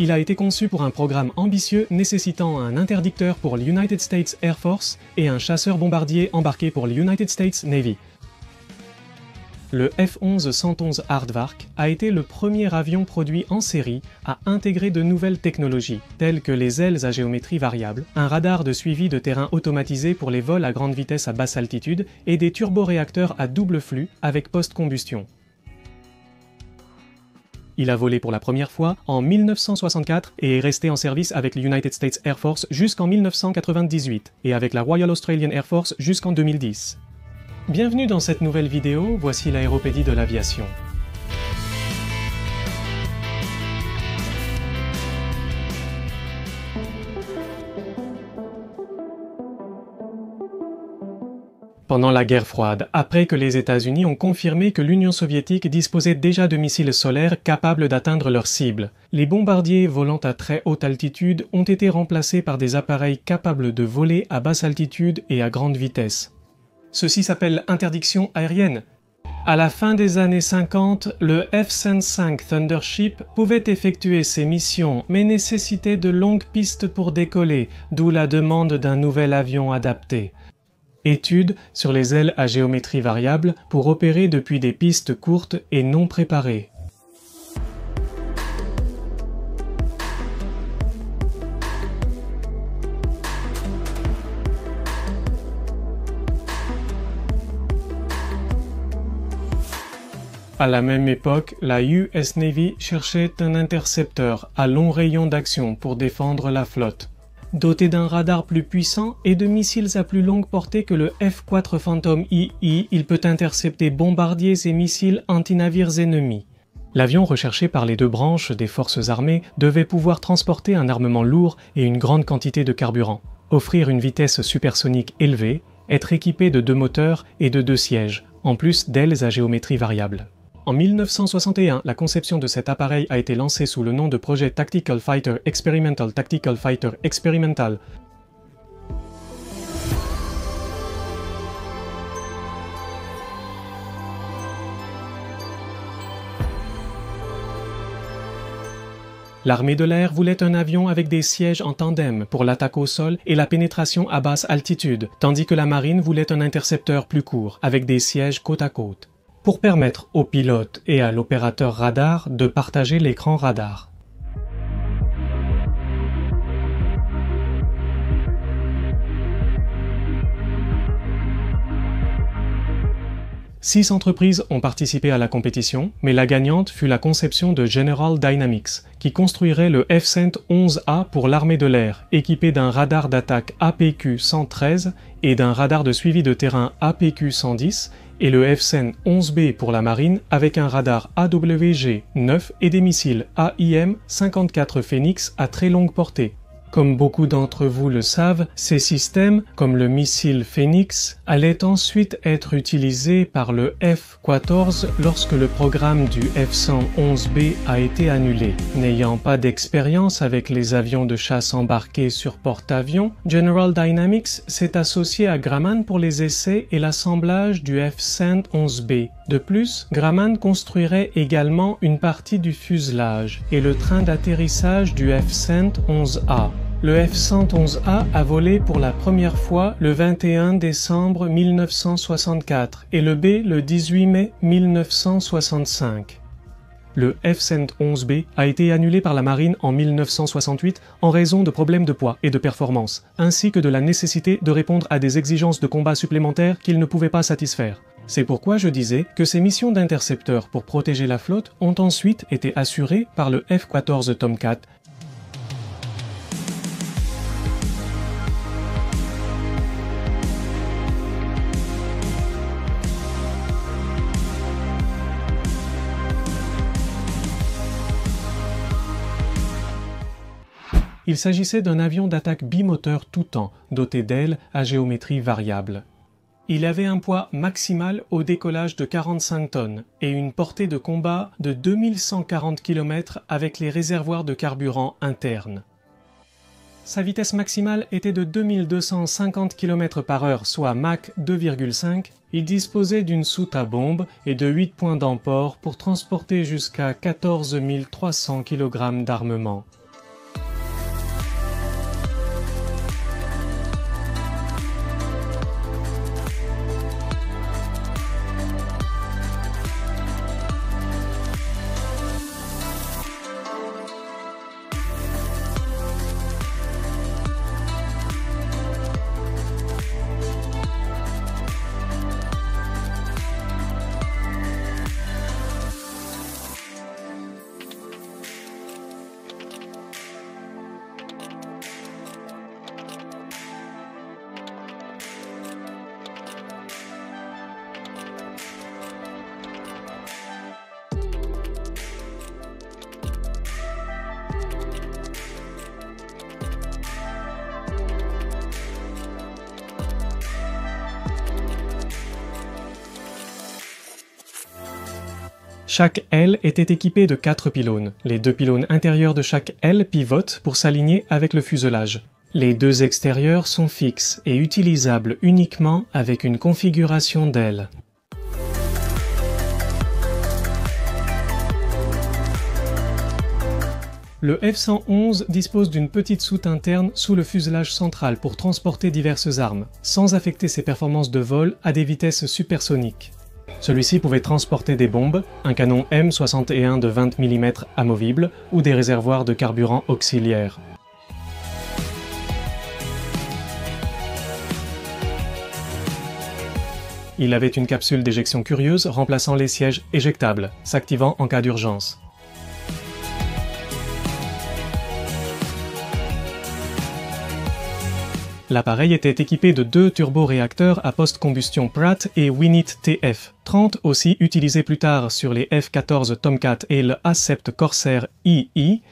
Il a été conçu pour un programme ambitieux nécessitant un interdicteur pour l'United States Air Force et un chasseur-bombardier embarqué pour l'United States Navy. Le F-11-111 Aardvark a été le premier avion produit en série à intégrer de nouvelles technologies, telles que les ailes à géométrie variable, un radar de suivi de terrain automatisé pour les vols à grande vitesse à basse altitude et des turboréacteurs à double flux avec post-combustion. Il a volé pour la première fois en 1964 et est resté en service avec l'United States Air Force jusqu'en 1998 et avec la Royal Australian Air Force jusqu'en 2010. Bienvenue dans cette nouvelle vidéo, voici l'aéropédie de l'aviation. Pendant la guerre froide, après que les États-Unis ont confirmé que l'Union soviétique disposait déjà de missiles solaires capables d'atteindre leurs cibles, les bombardiers volant à très haute altitude ont été remplacés par des appareils capables de voler à basse altitude et à grande vitesse. Ceci s'appelle interdiction aérienne. À la fin des années 50, le F-105 Thundership pouvait effectuer ses missions, mais nécessitait de longues pistes pour décoller, d'où la demande d'un nouvel avion adapté. Étude sur les ailes à géométrie variable pour opérer depuis des pistes courtes et non préparées. À la même époque, la US Navy cherchait un intercepteur à long rayon d'action pour défendre la flotte. Doté d'un radar plus puissant et de missiles à plus longue portée que le F-4 Phantom II, il peut intercepter bombardiers et missiles antinavires ennemis. L'avion recherché par les deux branches des forces armées devait pouvoir transporter un armement lourd et une grande quantité de carburant, offrir une vitesse supersonique élevée, être équipé de 2 moteurs et de 2 sièges, en plus d'ailes à géométrie variable. En 1961, la conception de cet appareil a été lancée sous le nom de projet Tactical Fighter Experimental. L'armée de l'air voulait un avion avec des sièges en tandem pour l'attaque au sol et la pénétration à basse altitude, tandis que la marine voulait un intercepteur plus court, avec des sièges côte à côte, pour permettre au pilote et à l'opérateur radar de partager l'écran radar. Six entreprises ont participé à la compétition, mais la gagnante fut la conception de General Dynamics, qui construirait le F-111A pour l'armée de l'air, équipé d'un radar d'attaque APQ-113 et d'un radar de suivi de terrain APQ-110, et le F-111B pour la marine avec un radar AWG-9 et des missiles AIM-54 Phoenix à très longue portée. Comme beaucoup d'entre vous le savent, ces systèmes, comme le missile Phoenix, allaient ensuite être utilisés par le F-14 lorsque le programme du F-111B a été annulé. N'ayant pas d'expérience avec les avions de chasse embarqués sur porte-avions, General Dynamics s'est associé à Grumman pour les essais et l'assemblage du F-111B. De plus, Grumman construirait également une partie du fuselage et le train d'atterrissage du F-111A. Le F-111A a volé pour la première fois le 21 décembre 1964 et le B le 18 mai 1965. Le F-111B a été annulé par la marine en 1968 en raison de problèmes de poids et de performance, ainsi que de la nécessité de répondre à des exigences de combat supplémentaires qu'il ne pouvait pas satisfaire. C'est pourquoi je disais que ces missions d'intercepteurs pour protéger la flotte ont ensuite été assurées par le F-14 Tomcat. Il s'agissait d'un avion d'attaque bimoteur tout-temps, doté d'ailes à géométrie variable. Il avait un poids maximal au décollage de 45 tonnes et une portée de combat de 2140 km avec les réservoirs de carburant internes. Sa vitesse maximale était de 2250 km/h, soit Mach 2,5. Il disposait d'une soute à bombe et de 8 points d'emport pour transporter jusqu'à 14 300 kg d'armement. Chaque aile était équipée de 4 pylônes. Les 2 pylônes intérieurs de chaque aile pivotent pour s'aligner avec le fuselage. Les 2 extérieurs sont fixes et utilisables uniquement avec une configuration d'aile. Le F-111 dispose d'une petite soute interne sous le fuselage central pour transporter diverses armes, sans affecter ses performances de vol à des vitesses supersoniques. Celui-ci pouvait transporter des bombes, un canon M61 de 20 mm amovible ou des réservoirs de carburant auxiliaires. Il avait une capsule d'éjection curieuse remplaçant les sièges éjectables, s'activant en cas d'urgence. L'appareil était équipé de 2 turboréacteurs à post-combustion Pratt et Winit TF-30, aussi utilisés plus tard sur les F-14 Tomcat et le A-7 Corsair II.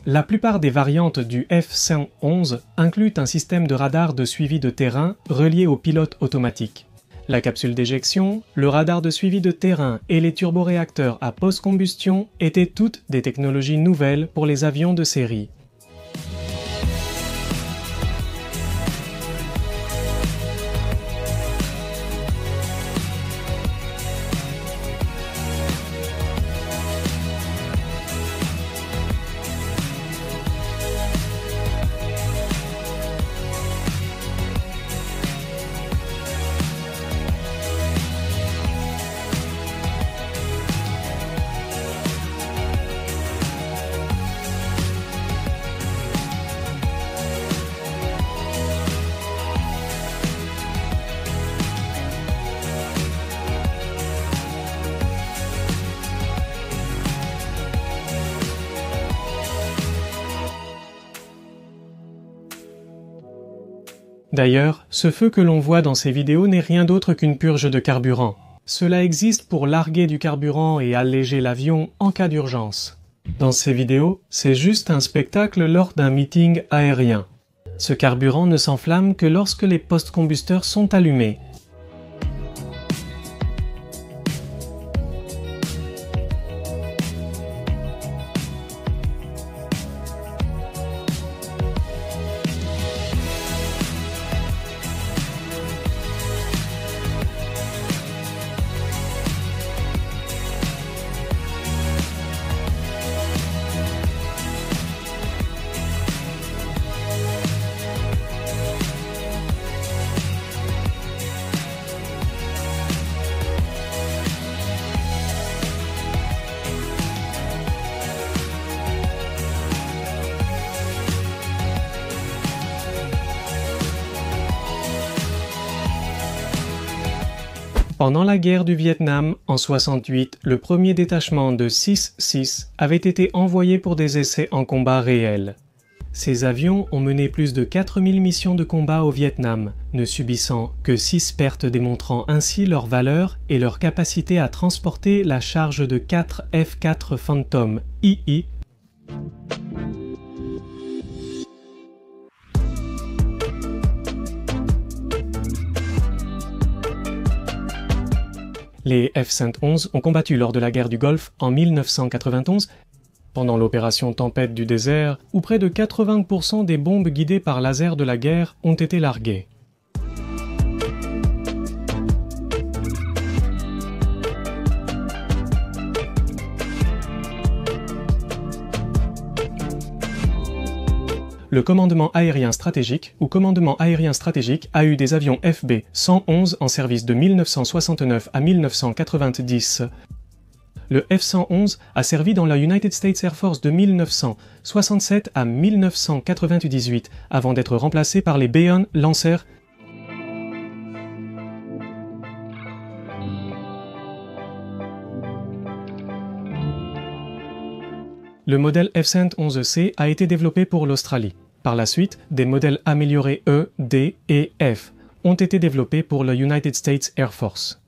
La plupart des variantes du F-111 incluent un système de radar de suivi de terrain relié au pilote automatique. La capsule d'éjection, le radar de suivi de terrain et les turboréacteurs à post-combustion étaient toutes des technologies nouvelles pour les avions de série. D'ailleurs, ce feu que l'on voit dans ces vidéos n'est rien d'autre qu'une purge de carburant. Cela existe pour larguer du carburant et alléger l'avion en cas d'urgence. Dans ces vidéos, c'est juste un spectacle lors d'un meeting aérien. Ce carburant ne s'enflamme que lorsque les post-combusteurs sont allumés. Pendant la guerre du Vietnam, en 68, le premier détachement de 6-6 avait été envoyé pour des essais en combat réel. Ces avions ont mené plus de 4000 missions de combat au Vietnam, ne subissant que 6 pertes, démontrant ainsi leur valeur et leur capacité à transporter la charge de 4 F-4 Phantom II. Les F-111 ont combattu lors de la guerre du Golfe en 1991, pendant l'opération Tempête du désert, où près de 80% des bombes guidées par laser de la guerre ont été larguées. Le commandement aérien stratégique ou commandement aérien stratégique a eu des avions FB-111 en service de 1969 à 1990. Le F-111 a servi dans la United States Air Force de 1967 à 1998 avant d'être remplacé par les Bayonne Lancers. Le modèle F-111C a été développé pour l'Australie. Par la suite, des modèles améliorés E, D et F ont été développés pour le United States Air Force.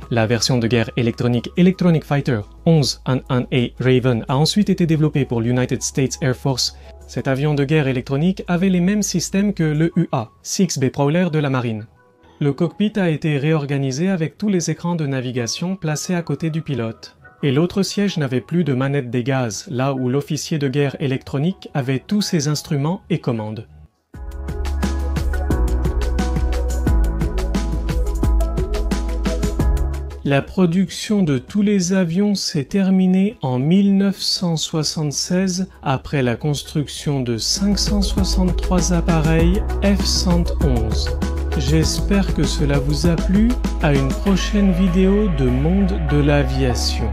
La version de guerre électronique Electronic Fighter 11-1A Raven a ensuite été développée pour l'United States Air Force. Cet avion de guerre électronique avait les mêmes systèmes que le UA, 6B Prowler de la marine. Le cockpit a été réorganisé avec tous les écrans de navigation placés à côté du pilote. Et l'autre siège n'avait plus de manette des gaz, là où l'officier de guerre électronique avait tous ses instruments et commandes. La production de tous les avions s'est terminée en 1976 après la construction de 563 appareils F-111. J'espère que cela vous a plu. À une prochaine vidéo de Monde de l'aviation.